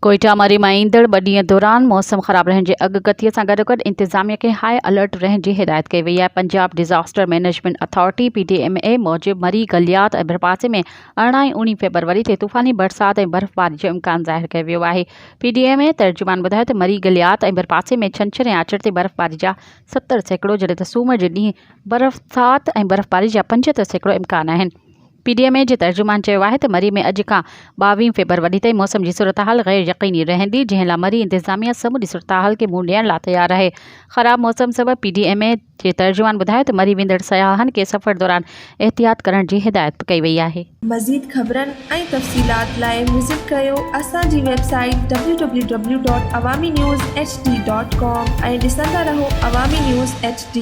कोयटा मरी में ईंदड़ 2 ॾींहं दौरान मौसम ख़राब रहण जे अॻकथीअ सां गॾोगॾु इंतिज़ामिया खे हाई अलर्ट रहण जी हिदायत कई वई आहे। Punjab disaster management authority (PDMA) मूजिबि मरी, गलियात ऐं भरपासे में 18 ऐं 19 फ़रवरी ते तूफ़ानी बरसात ऐं बर्फ़बारी जो इम्कान ज़ाहिर कयो वियो आहे। PDMA तर्जुमान ॿुधायो त मरी, गलियात ऐं भरपासे में छंछरु ऐं आचर ते बर्फ़बारी जा 70% जॾहिं त सूमर जे ॾींहुं बरसात ऐं बर्फ़बारी जा 75% इम्कान आहिनि। PDMA जे तर्जुमान चयो आहे त मरी में अॼु खां 22 फ़रवरी ताईं मौसम जी सूरतहाल गैर यकीनी रहंदी, जंहिं लाइ मरी इंतिज़ामिया समूरी सूरतहाल खे मुंहुं ॾियण लाइ तयारु आहे। ख़राब मौसम सबबि PDMA जे तर्जुमान ॿुधायो त मरी वेंदड़ सयाहनि खे सफ़र दौरान एहतियात करण जी हिदायत कई वई आहे। मज़ीद ख़बरनि ऐं तफ़सीलात लाइ विज़िट कयो असांजी वेबसाइट www.awamiNewsHD.com ऐं ॾिसंदा रहो अवामी न्यूज़ HD।